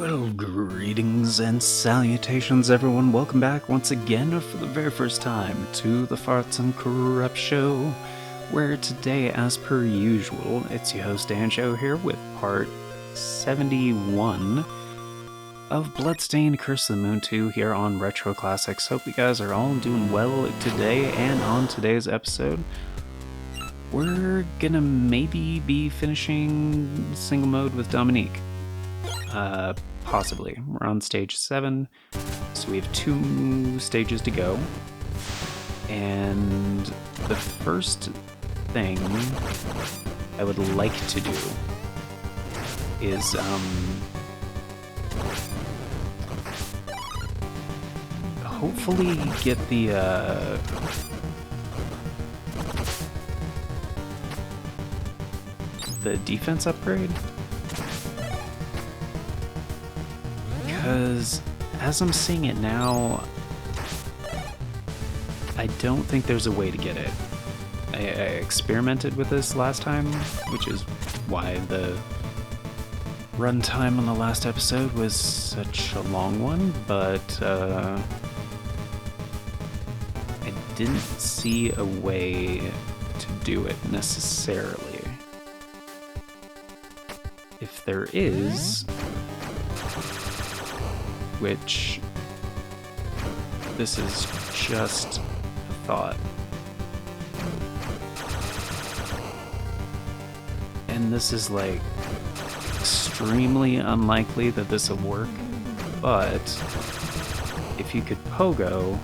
Well, greetings and salutations, everyone. Welcome back once again for the very first time to the Farts and Corrupt Show, where today, as per usual, it's your host Dan Show here with part 71 of Bloodstained Curse of the Moon 2 here on Retro Classics. Hope you guys are all doing well today, and on today's episode, we're gonna maybe be finishing single mode with Dominique. Possibly. We're on stage 7, so we have 2 stages to go. And the first thing I would like to do is, hopefully get the defense upgrade. Because as I'm seeing it now, I don't think there's a way to get it. I experimented with this last time, which is why the runtime on the last episode was such a long one, but I didn't see a way to do it necessarily. If there is, which this is just a thought. And this is like extremely unlikely that this will work, but if you could pogo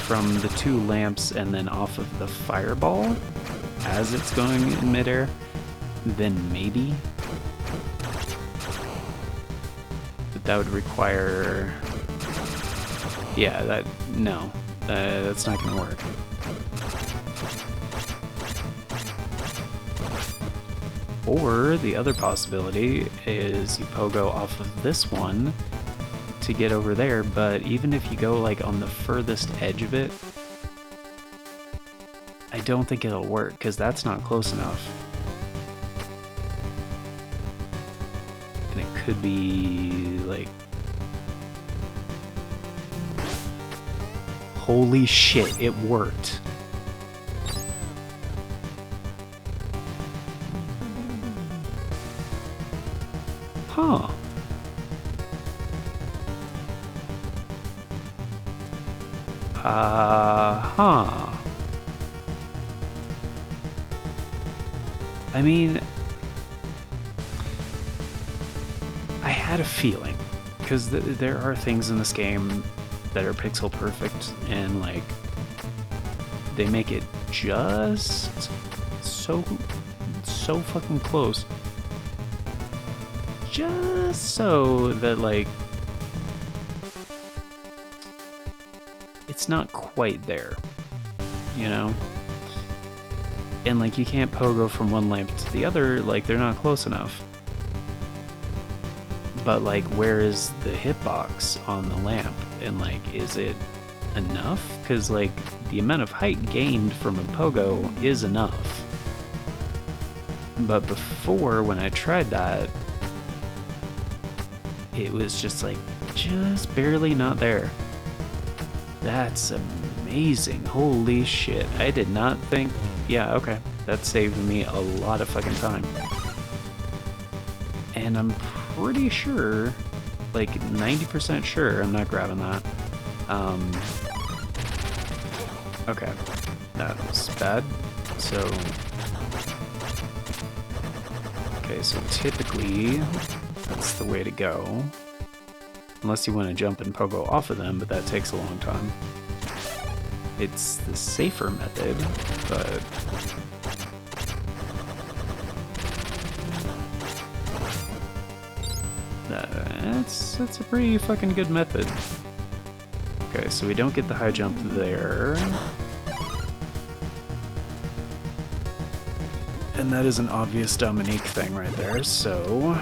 from the 2 lamps and then off of the fireball as it's going in midair, then maybe. That would require... Yeah, that's not gonna work. Or the other possibility is you pogo off of this one to get over there, but even if you go like on the furthest edge of it, I don't think it'll work, because that's not close enough. And it could be like... Holy shit, it worked. Huh. I mean, I had a feeling, because there are things in this game that are pixel perfect, and like they make it just so fucking close, just so that like it's not quite there, you know? And like you can't pogo from one lamp to the other, like they're not close enough. But like, where is the hitbox on the lamp? And like, is it enough? Because like, the amount of height gained from a pogo is enough. But before, when I tried that, it was just like, just barely not there. That's amazing. Holy shit. I did not think... Yeah, okay. That saved me a lot of fucking time. And I'm pretty sure, like 90% sure, I'm not grabbing that. Okay, that was bad. So, okay, so typically that's the way to go. Unless you want to jump and pogo off of them, but that takes a long time. It's the safer method, but... That's a pretty fucking good method. Okay, so we don't get the high jump there. And that is an obvious Dominique thing right there, so...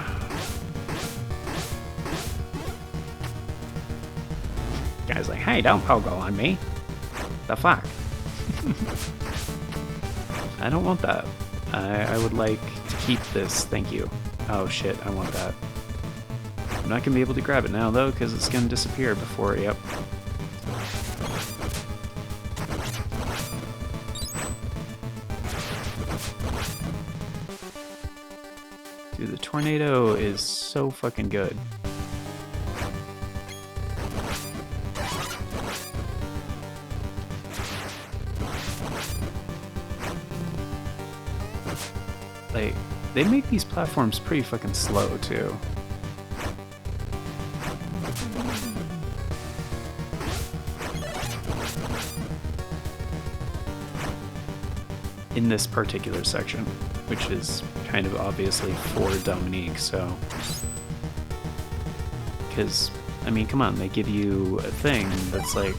Guy's like, hey, don't pogo on me. The fuck? I don't want that. I would like to keep this, thank you. Oh shit, I want that. I'm not gonna be able to grab it now though, because it's gonna disappear before, yep. Dude, the tornado is so fucking good. Like, they make these platforms pretty fucking slow too. In this particular section, which is kind of obviously for Dominique, so... Because, I mean, come on, they give you a thing that's like,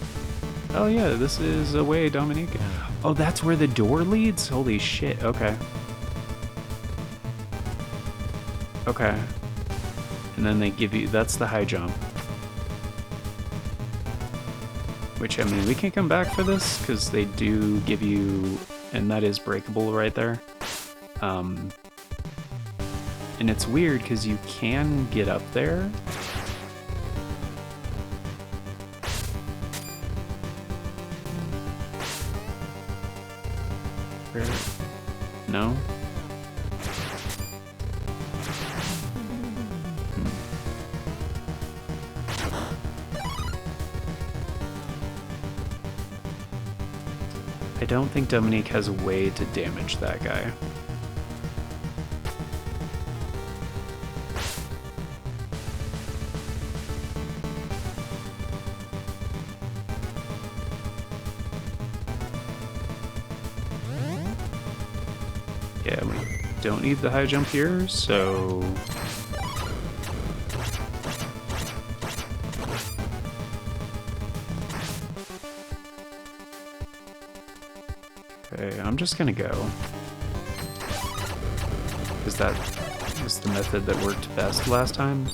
oh yeah, this is a way Dominique... Oh, that's where the door leads? Holy shit, okay. Okay. And then they give you... That's the high jump. Which, I mean, we can come back for this, because they do give you... And that is breakable right there. And it's weird because you can get up there. Where? No? I don't think Dominique has a way to damage that guy. Yeah, we don't need the high jump here, so... Okay, I'm just gonna go. Because that was the method that worked best last time.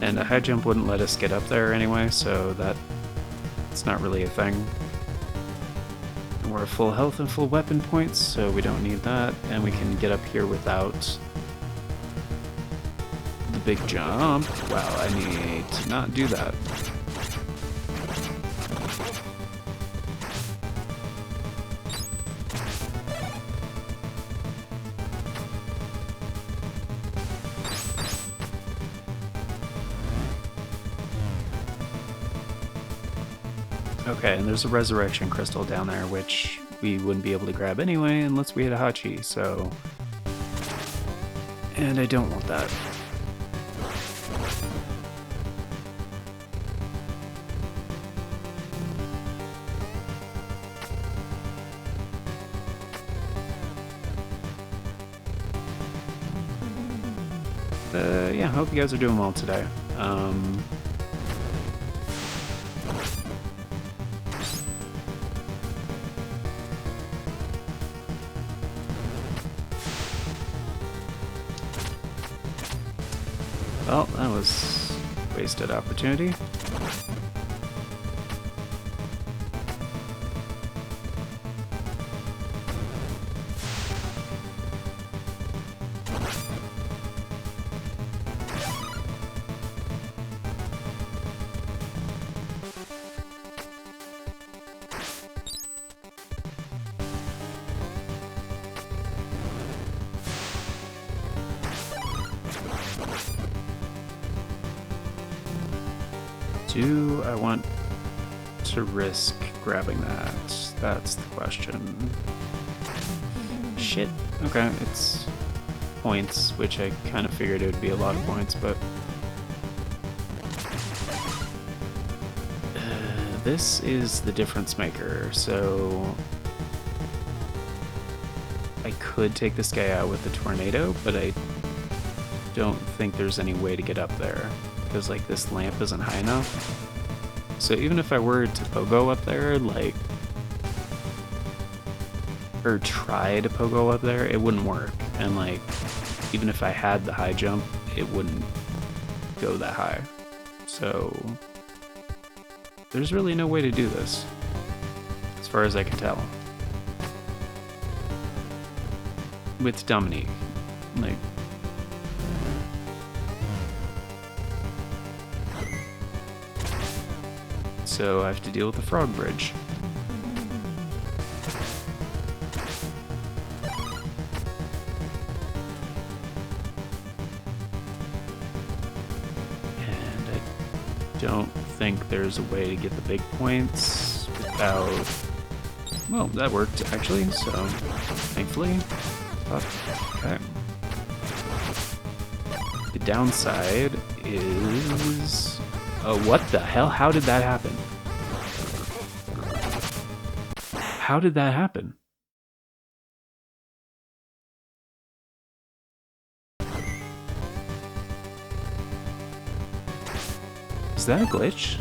And a high jump wouldn't let us get up there anyway, so it's not really a thing. And we're full health and full weapon points, so we don't need that, and we can get up here without the big jump. Wow, I need to not do that. Okay, and there's a resurrection crystal down there, which we wouldn't be able to grab anyway unless we had a Hachi, so... And I don't want that. Yeah, hope you guys are doing well today. Well, that was wasted opportunity. Do I want to risk grabbing that? That's the question. Shit. Okay, it's points, which I kind of figured it would be a lot of points, but... this is the difference maker, so... I could take this guy out with the tornado, but I don't think there's any way to get up there. Because, like, this lamp isn't high enough. So even if I were to pogo up there, like... or try to pogo up there, it wouldn't work. And, like, even if I had the high jump, it wouldn't go that high. So... there's really no way to do this. far as I can tell. With Dominique. Like... So I have to deal with the frog bridge. And I don't think there's a way to get the big points without... Well, that worked actually, so thankfully. Okay. The downside is... Oh, what the hell? How did that happen? How did that happen? Is that a glitch?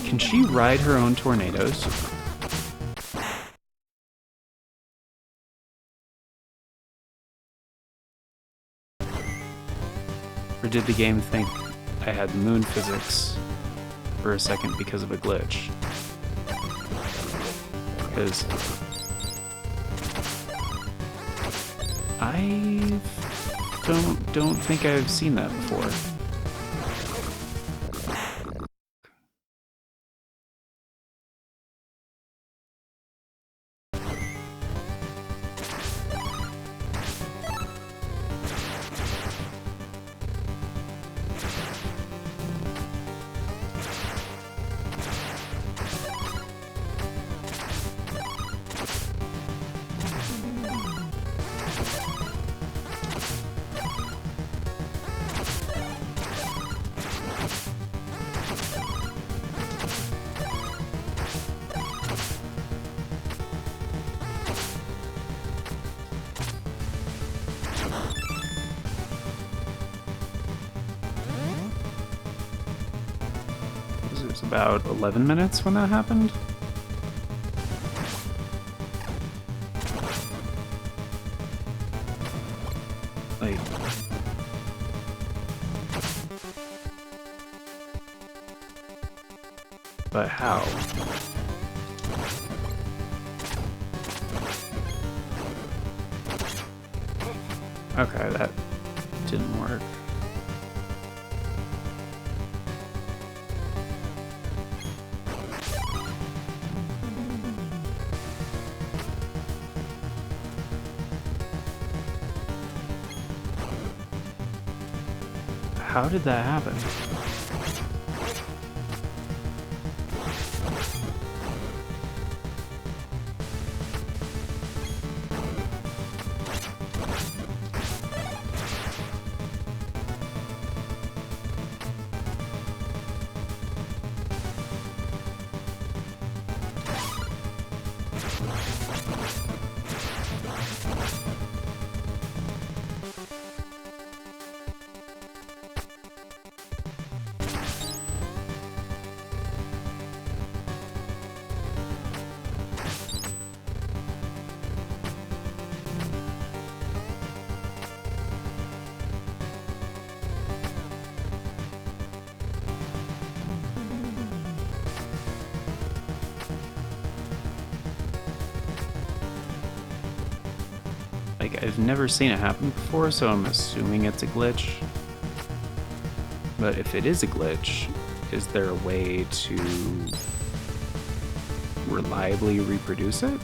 Can she ride her own tornadoes? Or did the game think I had moon physics for a second because of a glitch? Because I don't think I've seen that before. It was about 11 minutes when that happened. Like... But how? Okay, that didn't work. How did that happen? Like, I've never seen it happen before, so I'm assuming it's a glitch. But if it is a glitch, is there a way to reliably reproduce it?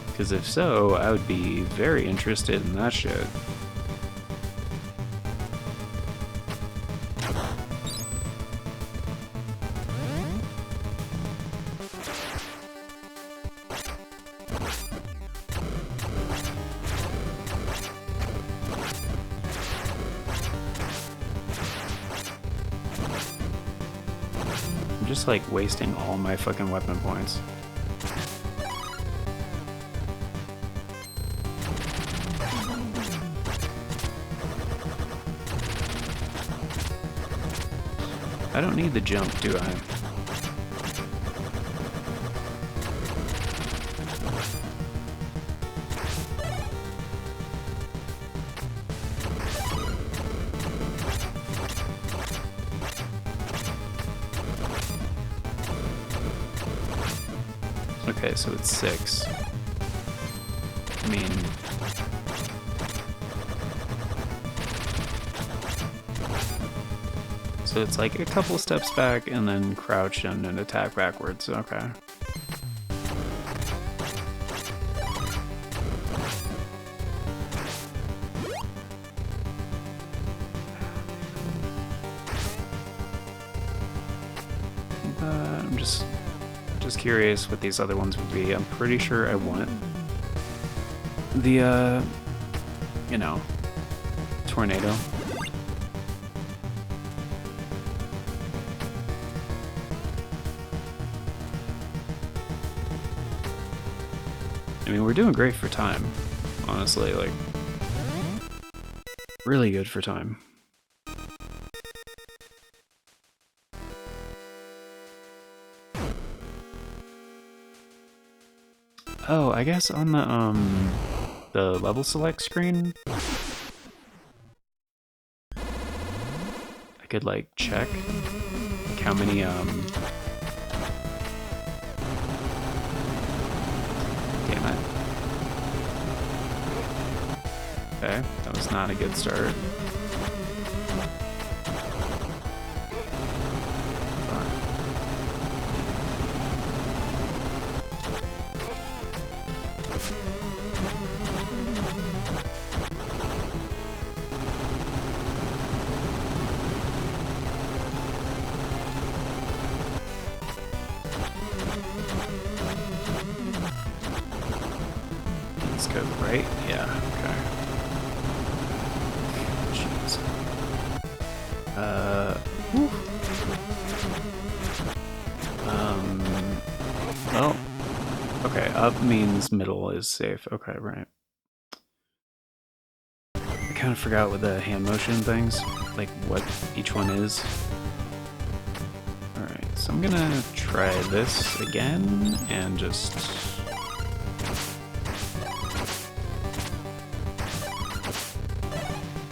Because if so, I would be very interested in that shit. I'm just like wasting all my fucking weapon points. I don't need the jump, do I? Okay, so it's 6. I mean... So it's like a couple steps back and then crouch and then attack backwards. Okay. I'm just curious what these other ones would be. I'm pretty sure I want the, you know, tornado. I mean, we're doing great for time, honestly, like, really good for time. Oh, I guess on the level select screen, I could, like, check, like, how many, damn it. Okay, that was not a good start. Let's go right. Yeah, okay. Jeez. Whew. Oh. Okay, up means middle is safe. Okay, right. I kind of forgot with the hand motion things, like what each one is. Alright, so I'm gonna try this again and just...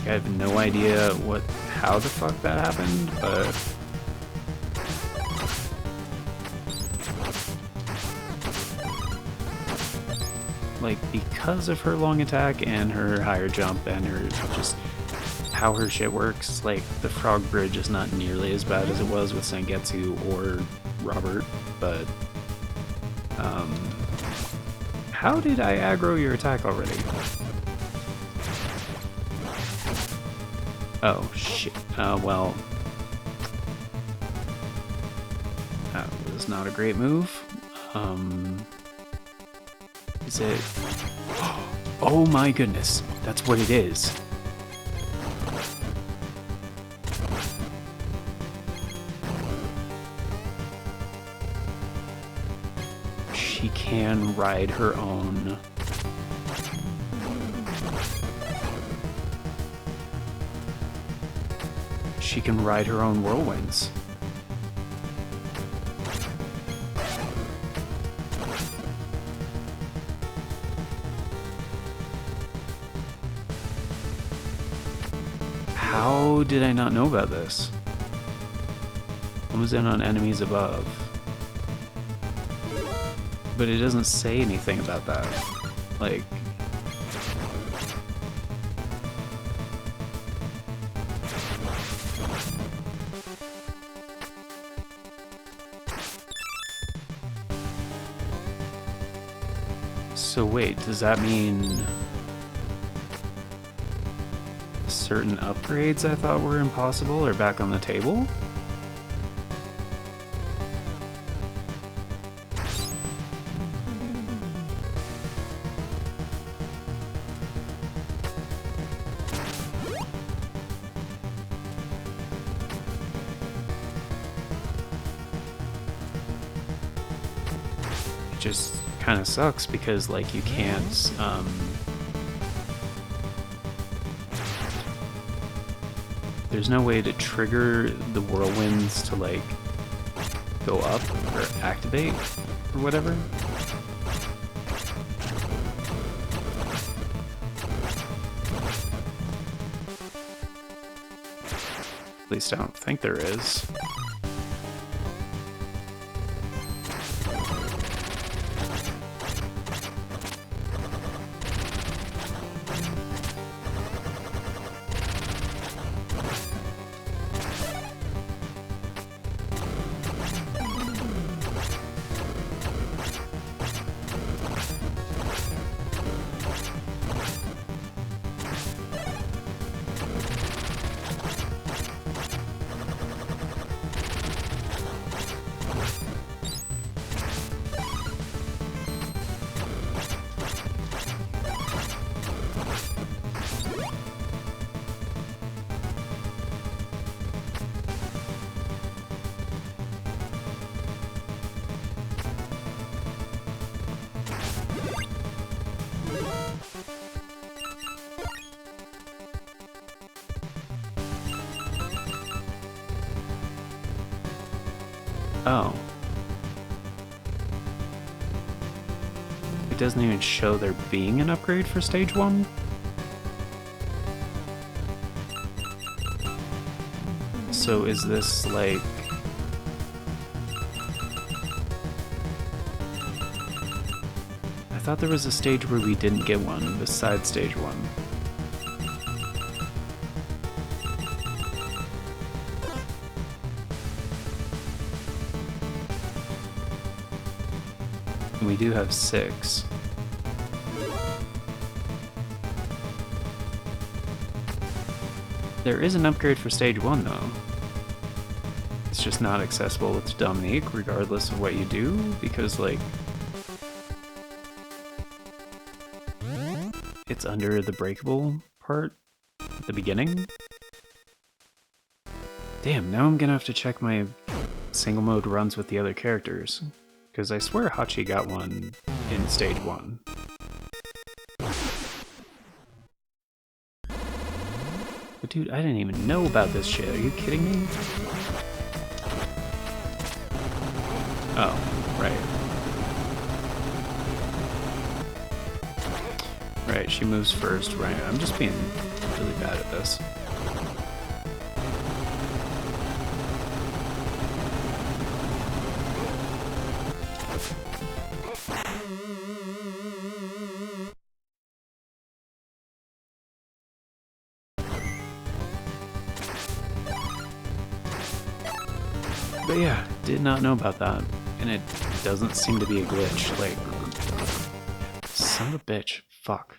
I have no idea how the fuck that happened, but... like, because of her long attack and her higher jump and her just how her shit works, like, the frog bridge is not nearly as bad as it was with Sangetsu or Robert, but how did I aggro your attack already? Oh shit, well, that was not a great move. Is it? Oh my goodness, that's what it is. She can ride her own. She can ride her own whirlwinds. How did I not know about this? Comes in on enemies above. But it doesn't say anything about that. Like... So wait, does that mean... certain upgrades I thought were impossible are back on the table? It just kind of sucks because, like, you can't, there's no way to trigger the whirlwinds to, like, go up or activate or whatever. At least I don't think there is. Oh. It doesn't even show there being an upgrade for stage 1? So is this like... I thought there was a stage where we didn't get one besides stage 1. We do have 6. There is an upgrade for stage 1 though. It's just not accessible with Dominique regardless of what you do, because like it's under the breakable part at the beginning. Damn, now I'm gonna have to check my single mode runs with the other characters. Because I swear Hachi got one in stage 1. But dude, I didn't even know about this shit. Are you kidding me? Oh, right. Right, she moves first, right. I'm just being really bad at this. But yeah, did not know about that. And it doesn't seem to be a glitch. Like, son of a bitch. Fuck.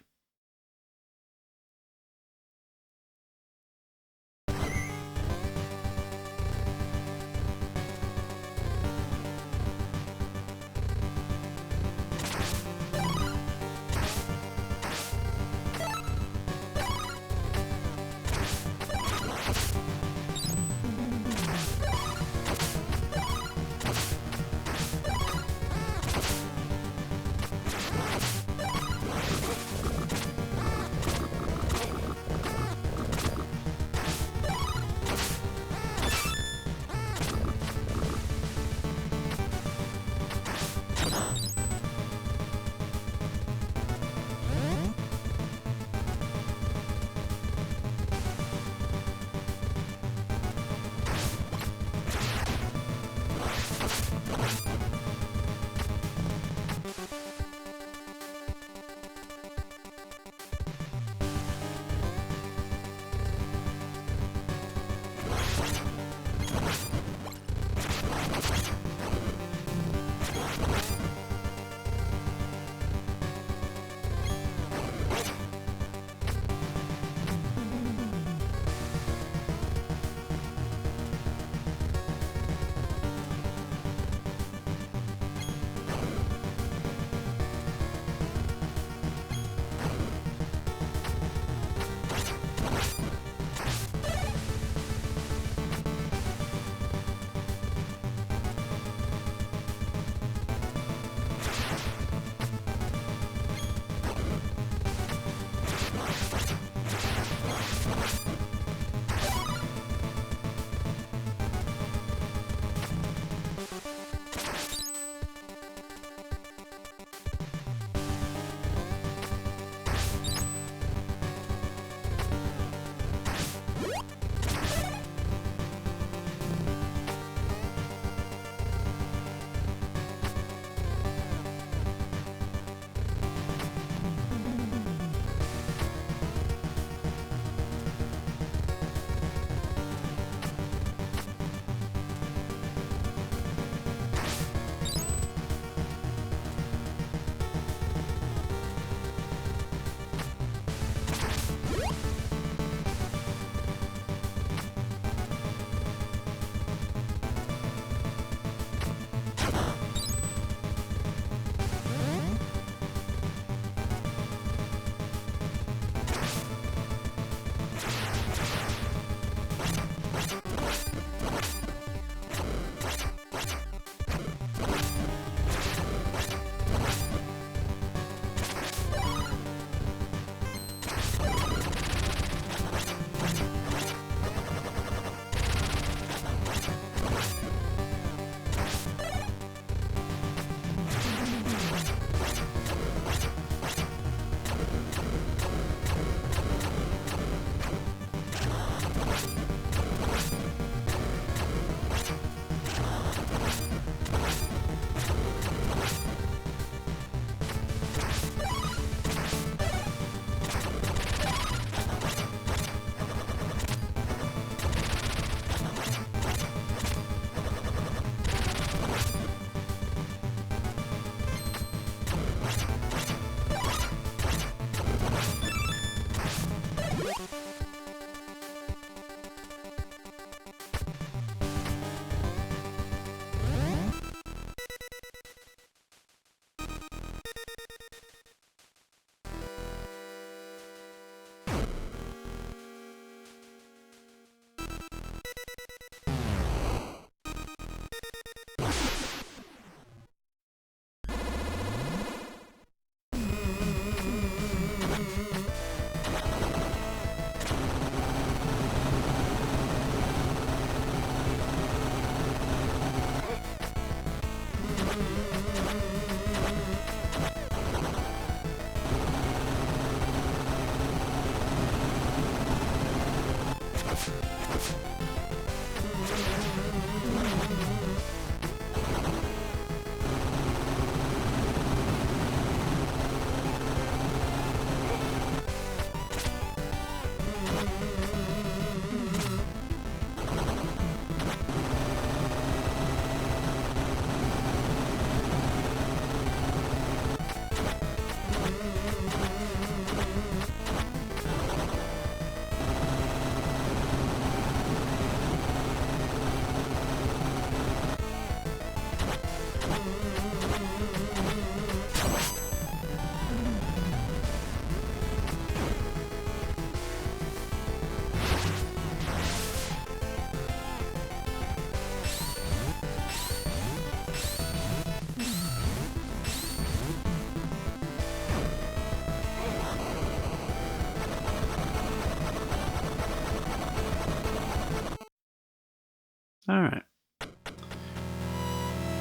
Alright.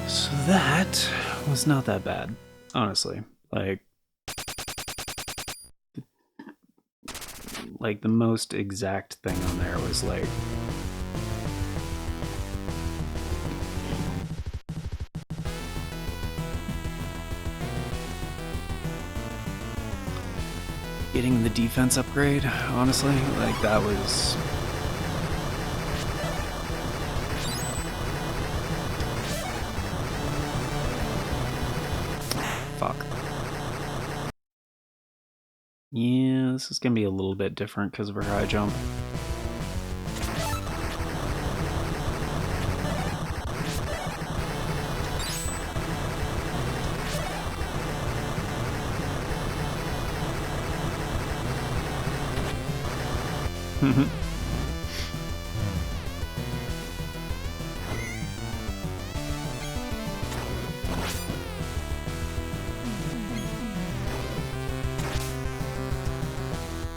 So that was not that bad, honestly. Like the most exact thing on there was like getting the defense upgrade, honestly. Like that was fuck. Yeah, this is gonna be a little bit different because of her high jump.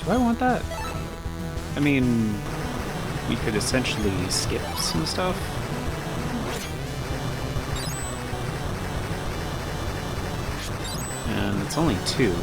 Do I want that? I mean, we could essentially skip some stuff. And it's only 2.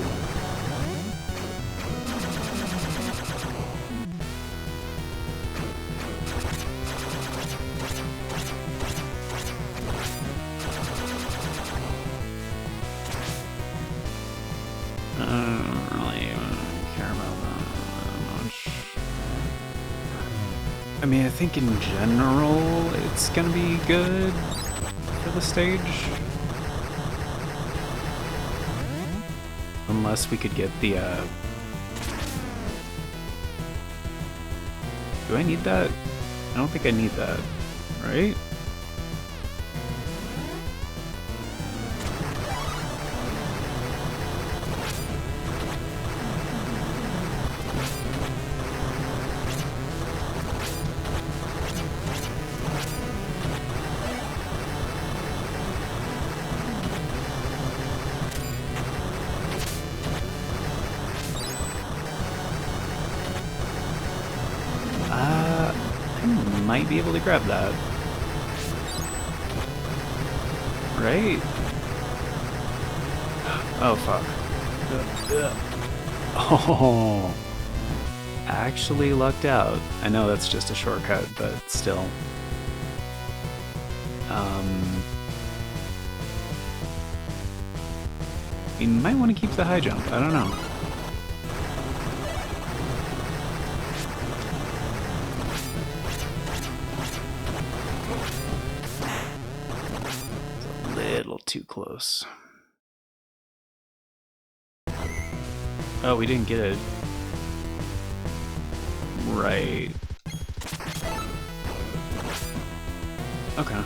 I mean, I think in general it's gonna be good for the stage. Unless we could get the, do I need that? I don't think I need that, right? Might be able to grab that. Right? Oh, fuck. Oh. Actually lucked out. I know that's just a shortcut, but still. We might want to keep the high jump. I don't know. Too close. Oh, we didn't get it. Right. Okay,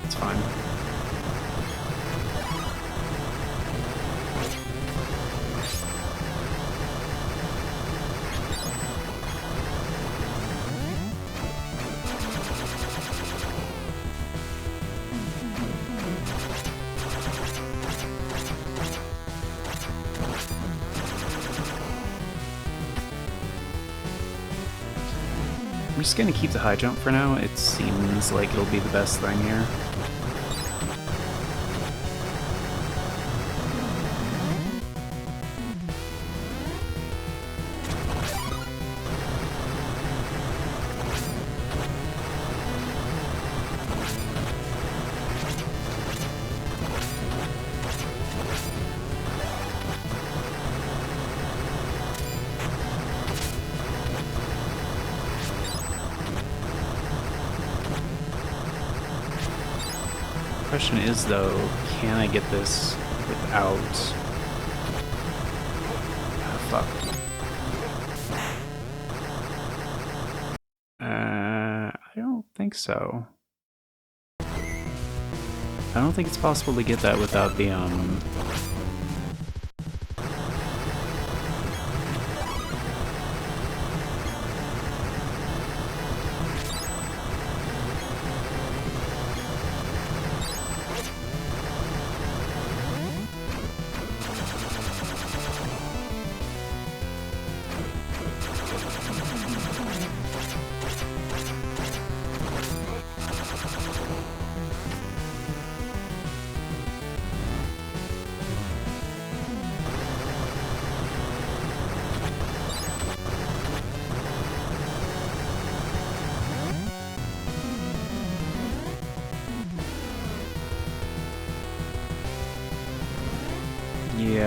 it's fine. I'm just gonna keep the high jump for now. It seems like it'll be the best thing here. Question is though, can I get this without... Oh, fuck. I don't think so. I don't think it's possible to get that without the,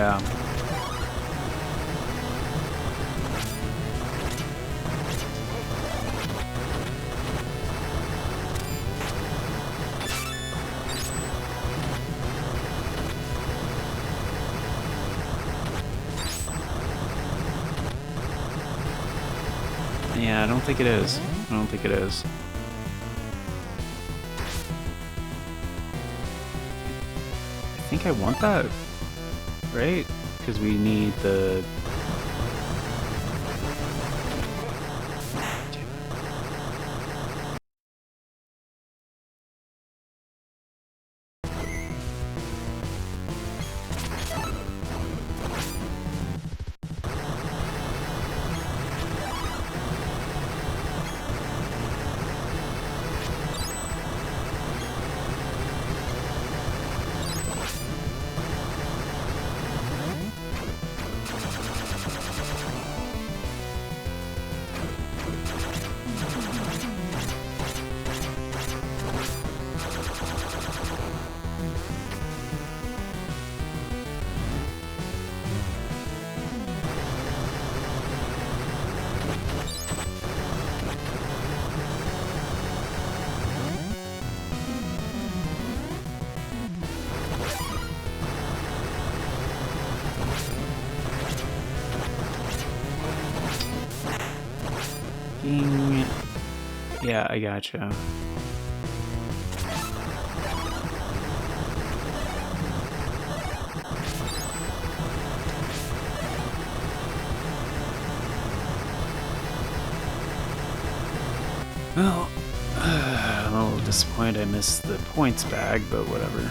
Yeah. Yeah, I don't think it is. I don't think it is. I think I want that, right? Because we need the... Yeah, I gotcha. Well, I'm a little disappointed I missed the points bag, but whatever.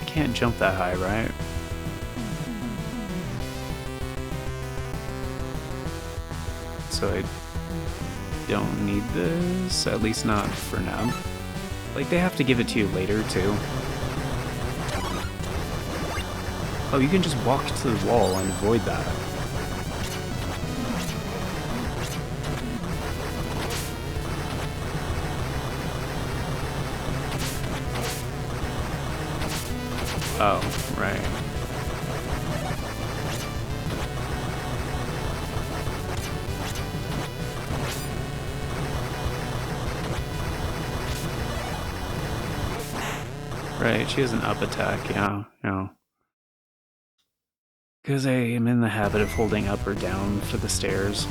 Can't jump that high, right? So I don't need this, at least not for now. Like, they have to give it to you later, too. Oh, you can just walk to the wall and avoid that. Oh, right. Right, she has an up attack, yeah, yeah. Because I am in the habit of holding up or down for the stairs.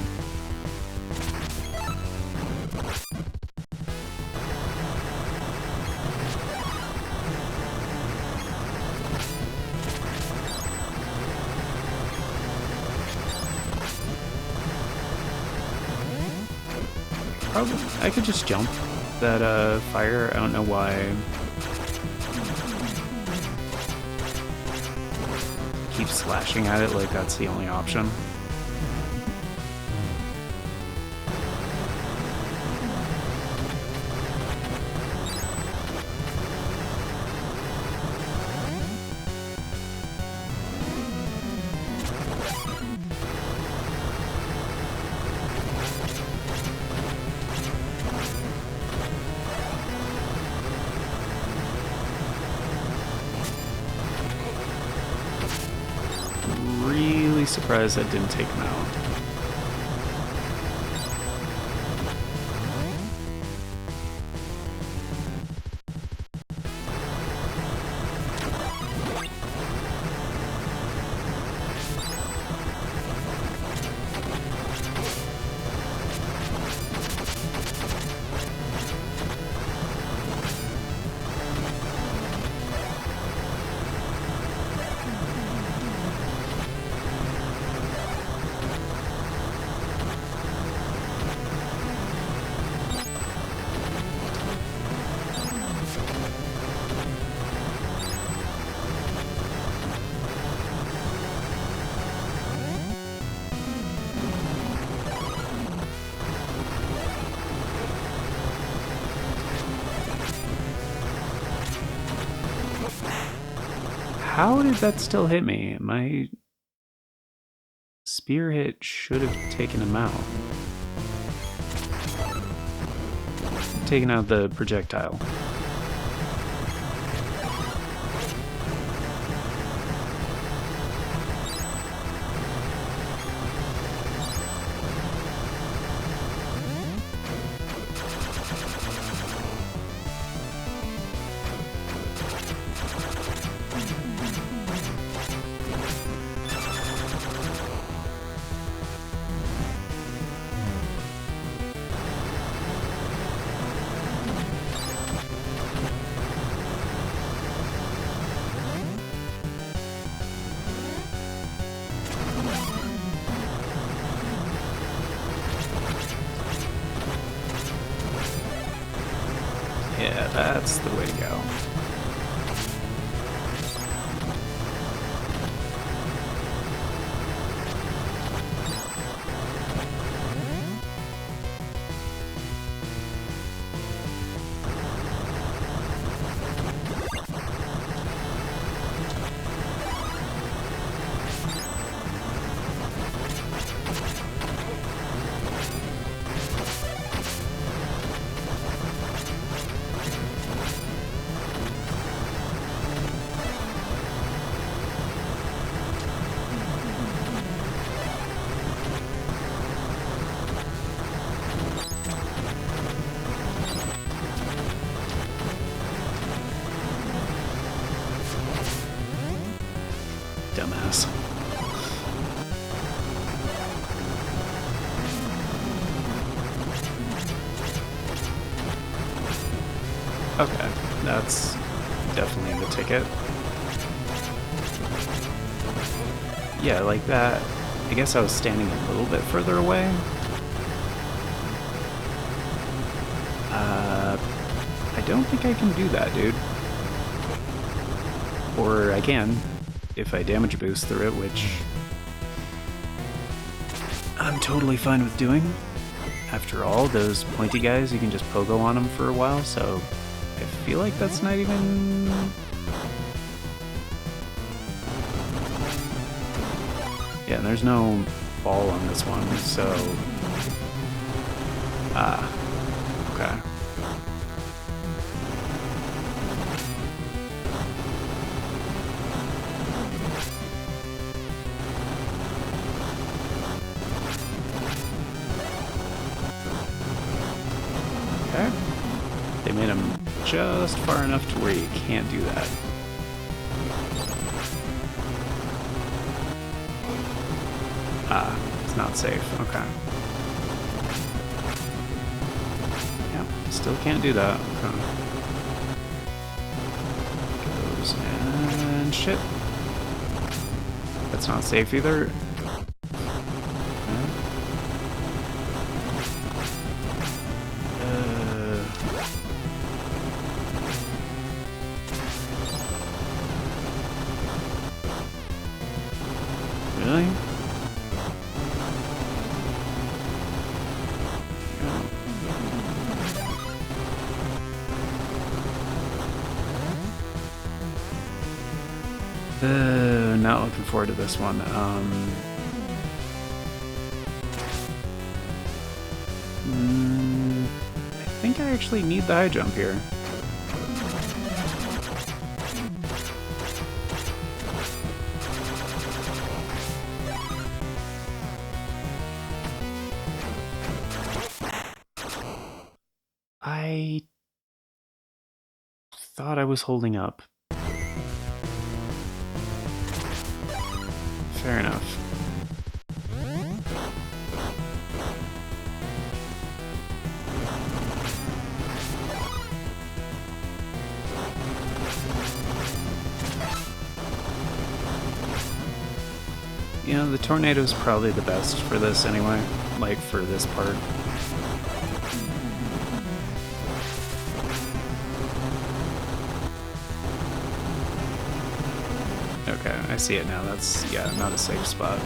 Probably, I could just jump that fire. I don't know why. Keep slashing at it like that's the only option. Surprised that didn't take him out. How did that still hit me? My spear hit should have taken him out. Taken out the projectile. Yeah, that's the way to go. Dumbass. Okay, that's definitely the ticket. Yeah, like that. I guess I was standing a little bit further away. I don't think I can do that, dude. Or I can, if I damage boost through it, which I'm totally fine with doing. After all, those pointy guys, you can just pogo on them for a while, so I feel like that's not even... Yeah, and there's no ball on this one, so... okay. Okay. They made him just far enough to where you can't do that. It's not safe. Okay. Yep, still can't do that. Okay. Goes and shit. That's not safe either. Really? Not looking forward to this one. I think I actually need the high jump here. I thought I was holding up. Fair enough. You know, the tornado is probably the best for this anyway, like for this part. Okay, I see it now. That's, yeah, not a safe spot.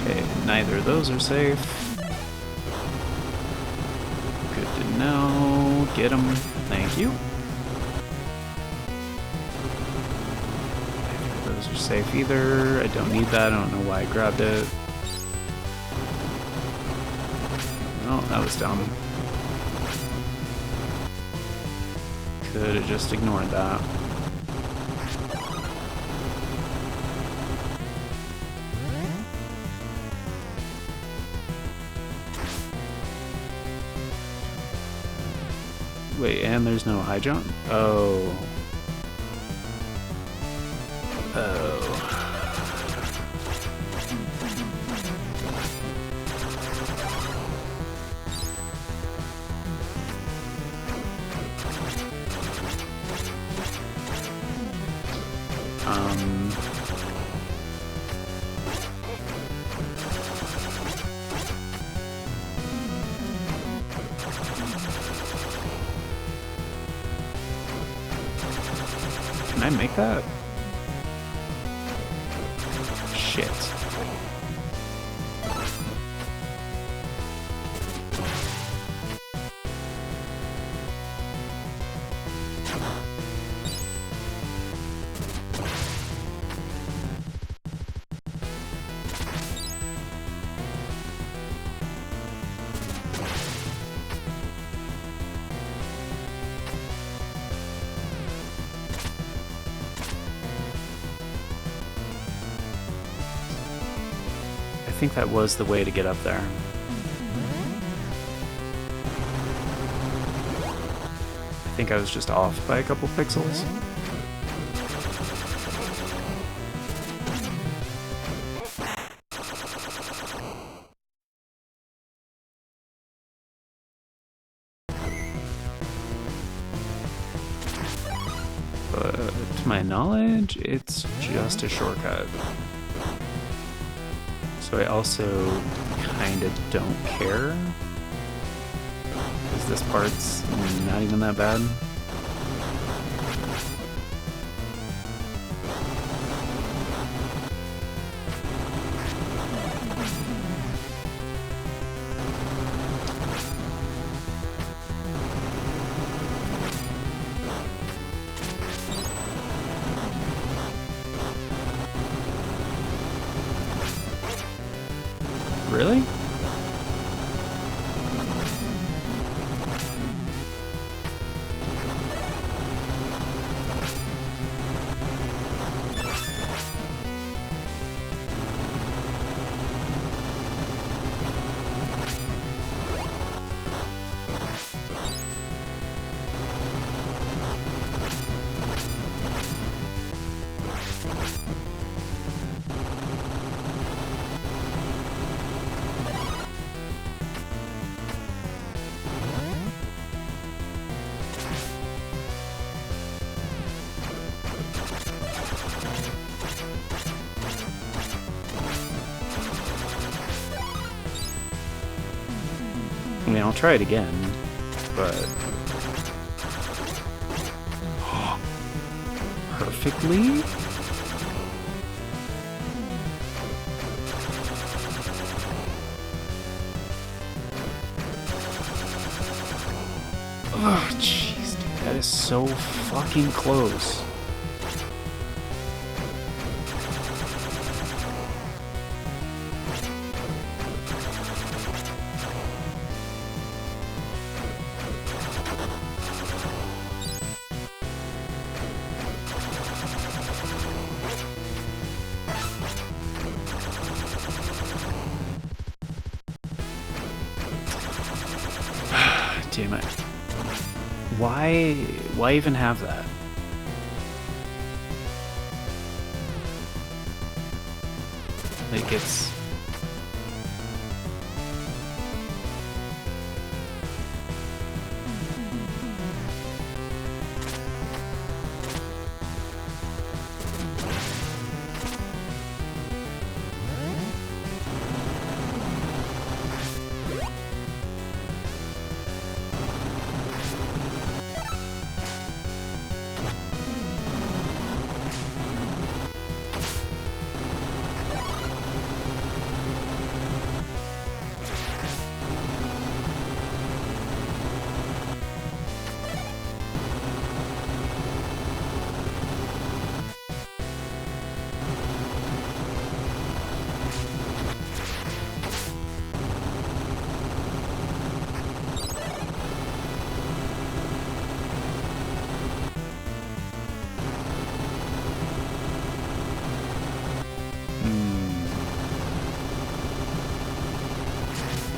Okay, neither of those are safe. Good to know. Get him. Thank you. Those are safe either. I don't need that. I don't know why I grabbed it. Oh, that was dumb. Could have just ignored that. Wait, and there's no high jump? Oh. Oh. Can I make that? Shit. I think that was the way to get up there. I think I was just off by a couple pixels. But to my knowledge, it's just a shortcut. So I also kind of don't care, because this part's not even that bad. Really? I mean, I'll try it again, but... perfectly? Oh, jeez, dude, that is so fucking close. Damn it. Why even have that? Like, it's...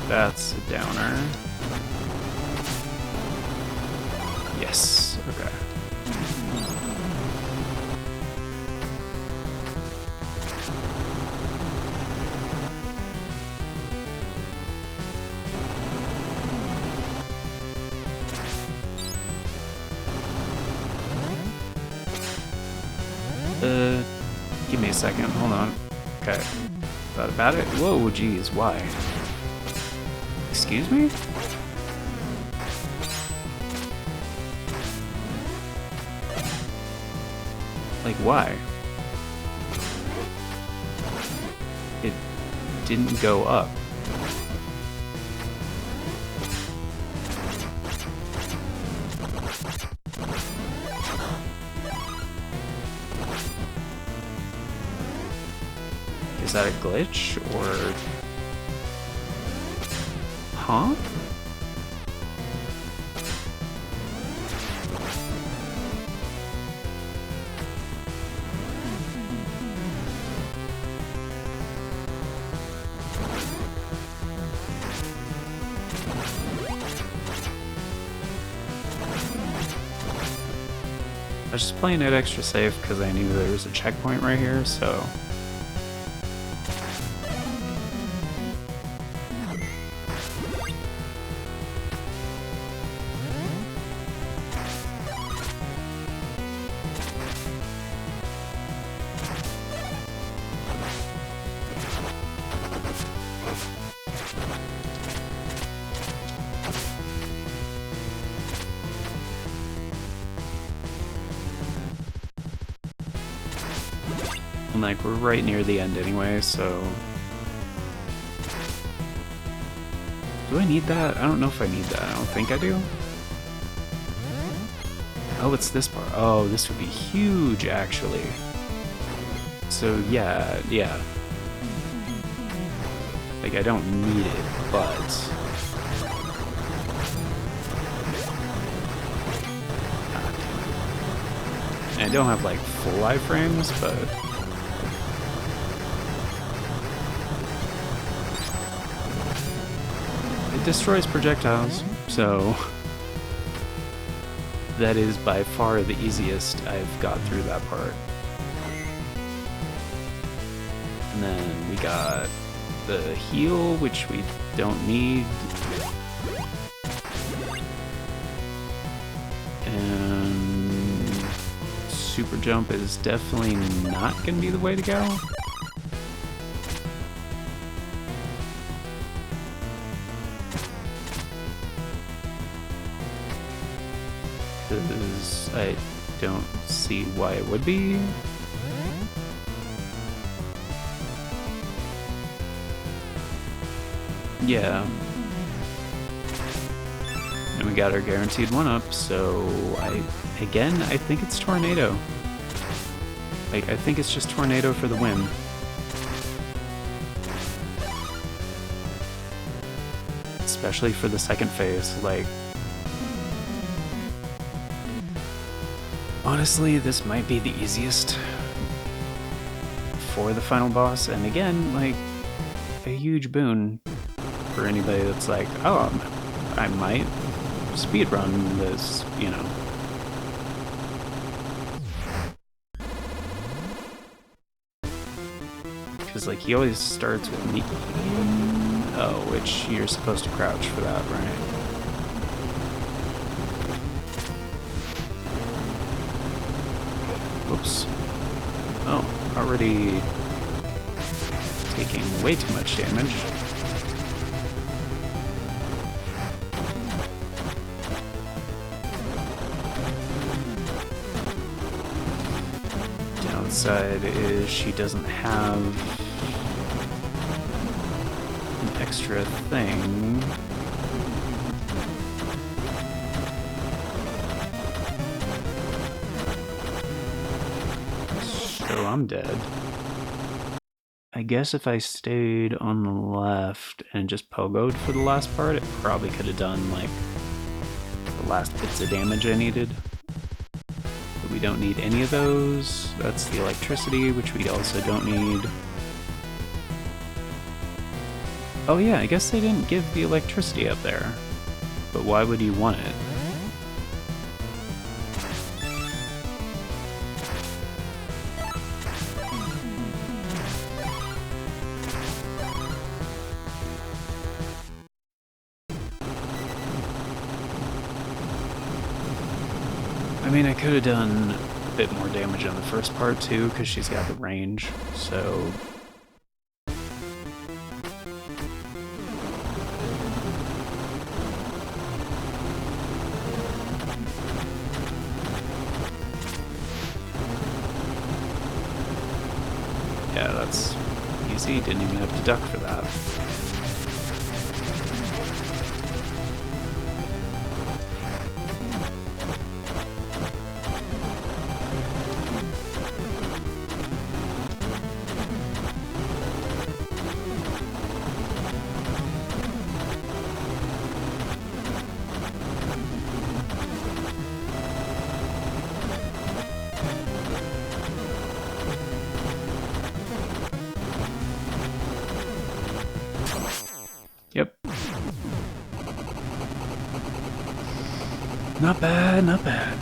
That's a downer. Yes, okay. Give me a second, hold on. Okay. Thought about it? Whoa, geez, why? Excuse me? Like, why? It didn't go up. Is that a glitch, or... Huh? I was just playing it extra safe because I knew there was a checkpoint right here, so... And like, we're right near the end anyway, so... Do I need that? I don't know if I need that. I don't think I do. Oh, it's this part. Oh, this would be huge, actually. So, yeah. Like, I don't need it, but... I don't have, like, full iframes, but... It destroys projectiles, so... That is by far the easiest I've got through that part. And then we got the heal, which we don't need. And super jump is definitely not going to be the way to go. Because I don't see why it would be. Yeah. And we got our guaranteed 1-up, so I think it's Tornado. Like, I think it's just Tornado for the win. Especially for the second phase, like... Honestly, this might be the easiest for the final boss, and again, like, a huge boon for anybody that's like, oh, I might speedrun this, you know. Because, like, he always starts with me. Oh, which you're supposed to crouch for that, right? Whoops. Oh, already taking way too much damage. Downside is she doesn't have an extra thing. So I'm dead. I guess if I stayed on the left and just pogoed for the last part, it probably could have done, like, the last bits of damage I needed. But we don't need any of those. That's the electricity, which we also don't need. Oh yeah, I guess they didn't give the electricity up there. But why would you want it? I mean, I could have done a bit more damage on the first part too, because she's got the range, so... Yeah, that's easy, didn't even have to duck for that. Yep. Not bad, not bad.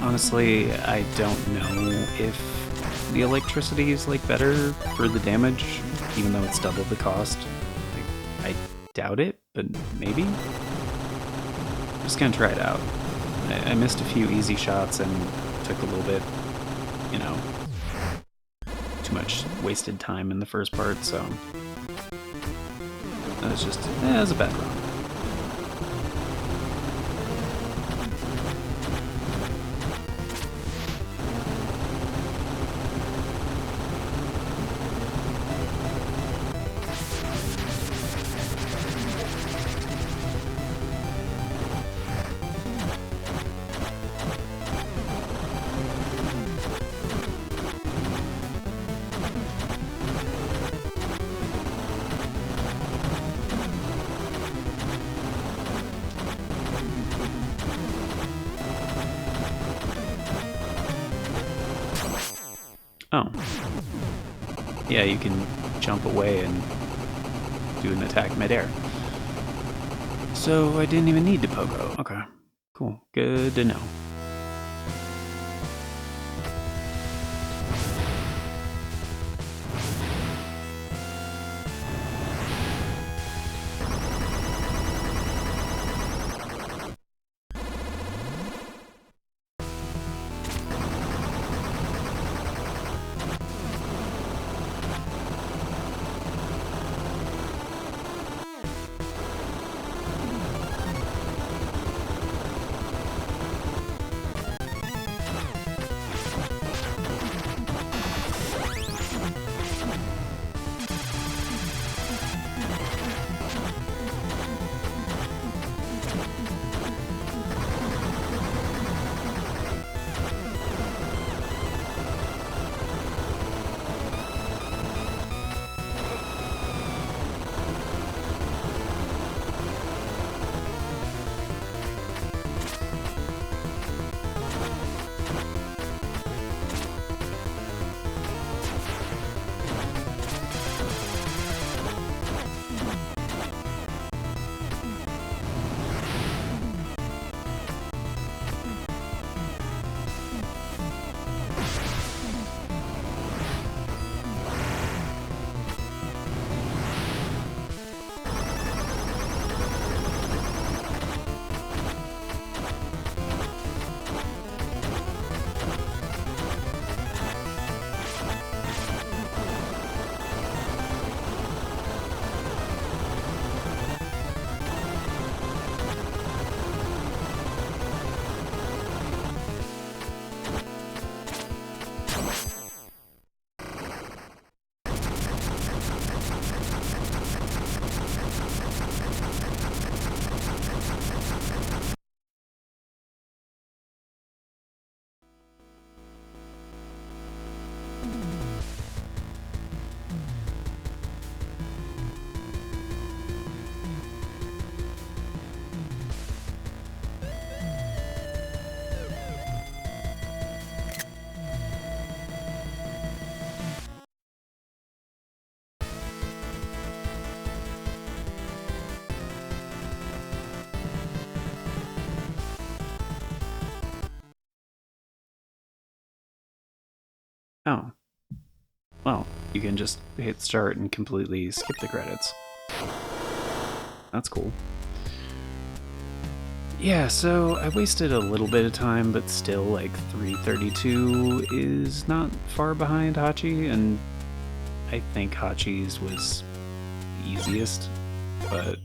Honestly, I don't know if the electricity is like better for the damage, even though it's double the cost. Like, I doubt it, but maybe? Just gonna try it out. I missed a few easy shots and took a little bit, you know, too much wasted time in the first part, so that was just, it was a bad run. Oh. Yeah, you can jump away and do an attack midair. So I didn't even need to pogo. Okay, cool. Good to know. Oh. Well, you can just hit start and completely skip the credits. That's cool. Yeah, so I wasted a little bit of time, but still, like, 332 is not far behind Hachi, and I think Hachi's was easiest, but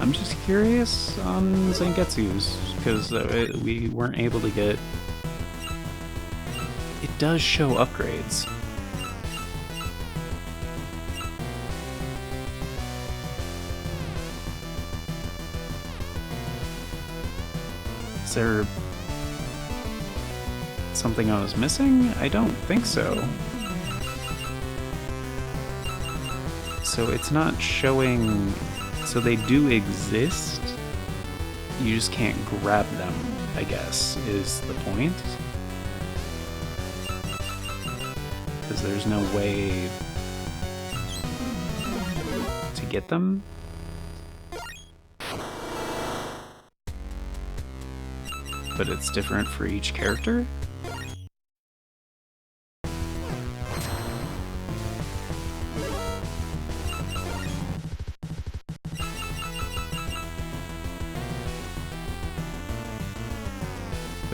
I'm just curious on Zangetsu's, because we weren't able to get... It does show upgrades. Is there something I was missing? I don't think so. So it's not showing... So they do exist, you just can't grab them, I guess, is the point. Because there's no way to get them. But it's different for each character?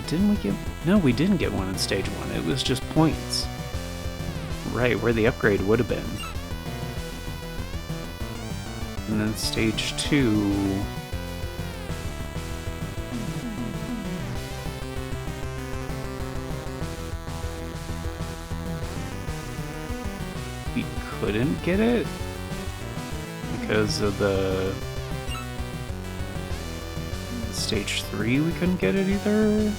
didn't we get... No, we didn't get one in stage 1. It was just points. Right, where the upgrade would have been. And then stage 2... we couldn't get it because of the stage 3 we couldn't get it either.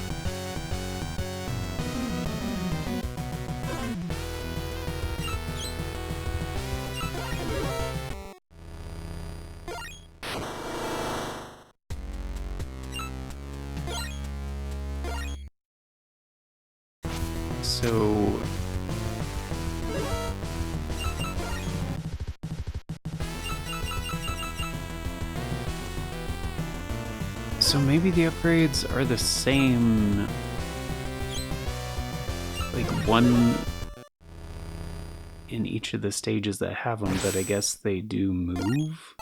So maybe the upgrades are the same, like one in each of the stages that have them, but I guess they do move?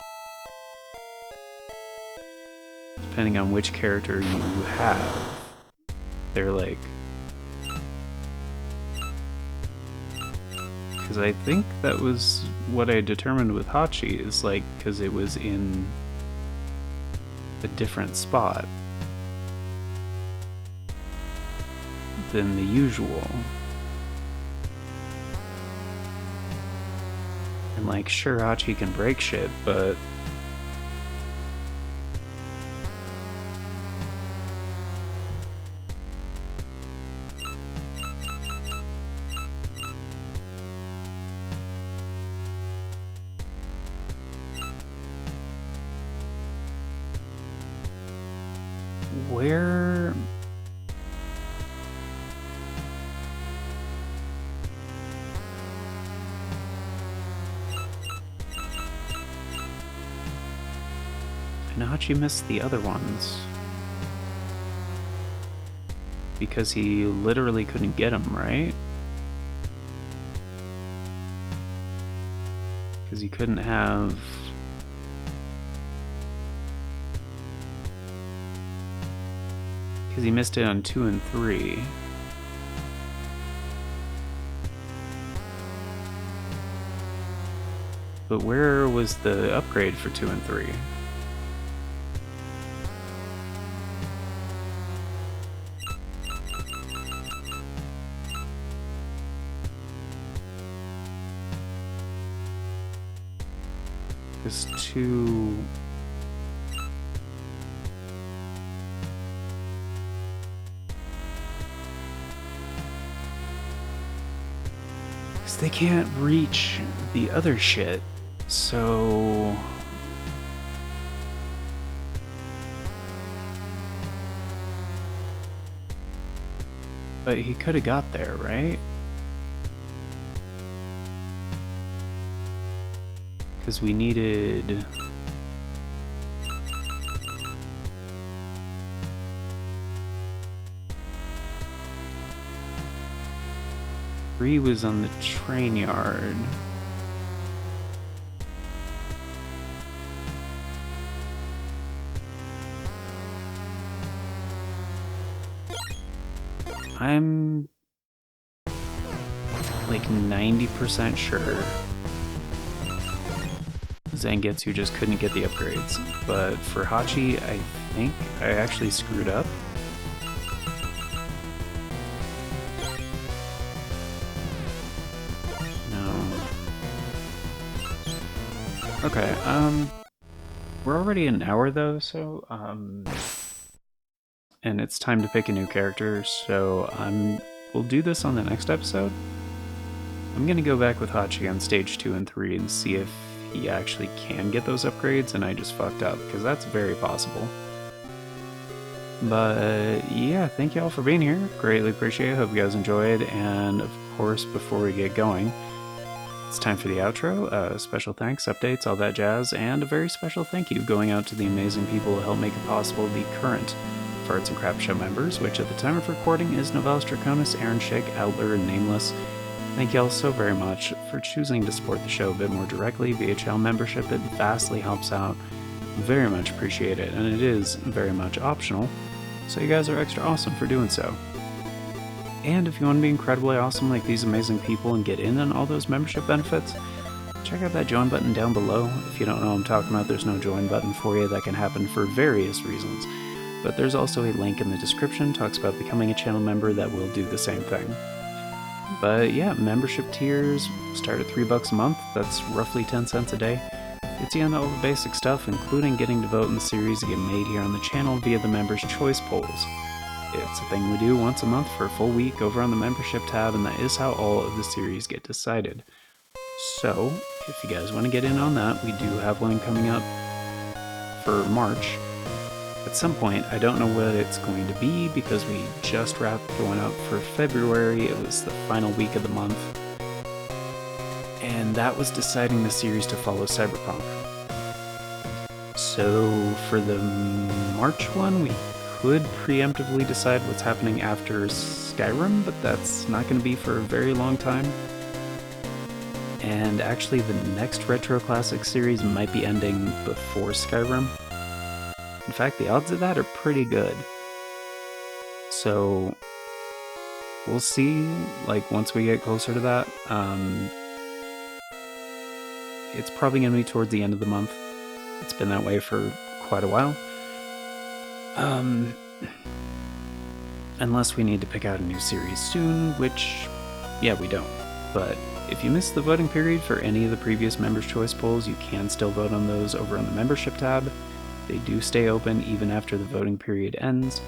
Depending on which character you have, they're like... Because I think that was what I determined with Hachi, is like, because it was in a different spot than the usual. And like, sure, Hachi can break shit, but where... And Hachi missed the other ones because he literally couldn't get them, right? Because he couldn't have... Because he missed it on 2 and 3. But where was the upgrade for 2 and 3? Because 2... They can't reach the other shit, so... But he could have got there, right? Because we needed... Bree was on the train yard. I'm like 90% sure Zangetsu just couldn't get the upgrades, but for Hachi, I think I actually screwed up. Okay, we're already an hour though, so, and it's time to pick a new character, so we'll do this on the next episode. I'm gonna go back with Hachi on stage 2 and 3 and see if he actually can get those upgrades and I just fucked up, because that's very possible. But yeah, thank you all for being here, greatly appreciate it, hope you guys enjoyed, and of course, before we get going, it's time for the outro. Special thanks, updates, all that jazz, and a very special thank you going out to the amazing people who help make it possible, the current Farts and Crap Show members, which at the time of recording is Novalis Draconis, Aaron Schick, Outler, and Nameless. Thank you all so very much for choosing to support the show a bit more directly via channel membership. It vastly helps out. Very much appreciate it, and it is very much optional. So you guys are extra awesome for doing so. And if you want to be incredibly awesome like these amazing people and get in on all those membership benefits, check out that join button down below. If you don't know what I'm talking about, there's no join button for you. That can happen for various reasons. But there's also a link in the description, talks about becoming a channel member that will do the same thing. But yeah, membership tiers start at $3 a month. That's roughly 10 cents a day. Gets you into all the basic stuff, including getting to vote in the series that get made here on the channel via the Members' Choice polls. It's a thing we do once a month for a full week over on the membership tab, and that is how all of the series get decided. So, if you guys want to get in on that, we do have one coming up for March. At some point, I don't know what it's going to be because we just wrapped one up for February. It was the final week of the month. And that was deciding the series to follow Cyberpunk. So for the March one, we could preemptively decide what's happening after Skyrim, but that's not going to be for a very long time. And actually the next Retro Classic series might be ending before Skyrim. In fact, the odds of that are pretty good. So we'll see, like, once we get closer to that. It's probably going to be towards the end of the month. It's been that way for quite a while. Unless we need to pick out a new series soon, which, yeah, we don't. But if you missed the voting period for any of the previous Members' Choice polls, you can still vote on those over on the membership tab. They do stay open even after the voting period ends.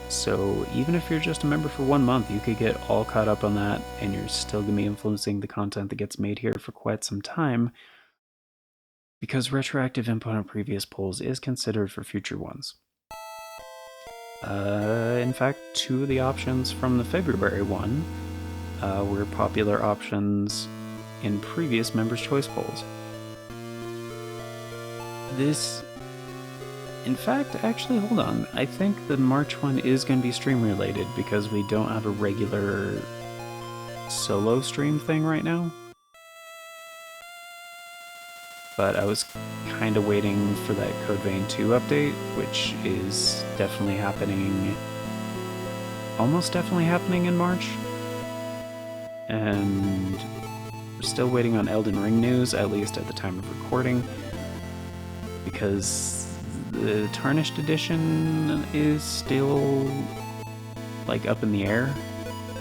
So even if you're just a member for 1 month, you could get all caught up on that, and you're still going to be influencing the content that gets made here for quite some time, because retroactive input on previous polls is considered for future ones. In fact, 2 of the options from the February one were popular options in previous Members' Choice polls. In fact, actually, hold on. I think the March one is going to be stream related because we don't have a regular solo stream thing right now. But I was kind of waiting for that Code Vein 2 update, which is definitely happening, almost definitely happening in March. And we're still waiting on Elden Ring news, at least at the time of recording, because the Tarnished Edition is still, like, up in the air,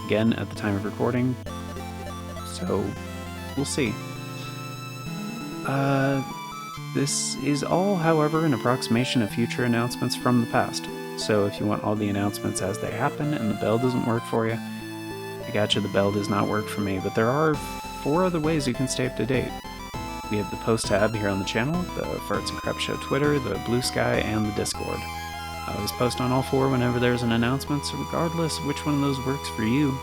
again, at the time of recording. So, we'll see. This is all, however, an approximation of future announcements from the past. So if you want all the announcements as they happen and the bell doesn't work for you, I gotcha, the bell does not work for me, but there are 4 other ways you can stay up to date. We have the post tab here on the channel, the Farts and Crap Show Twitter, the Bluesky, and the Discord. I always post on all 4 whenever there's an announcement, so regardless of which one of those works for you,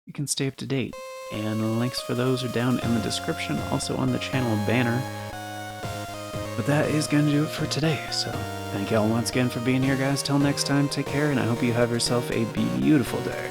you can stay up to date. And links for those are down in the description, also on the channel banner. But that is going to do it for today, so thank y'all once again for being here, guys. Till next time, take care, and I hope you have yourself a beautiful day.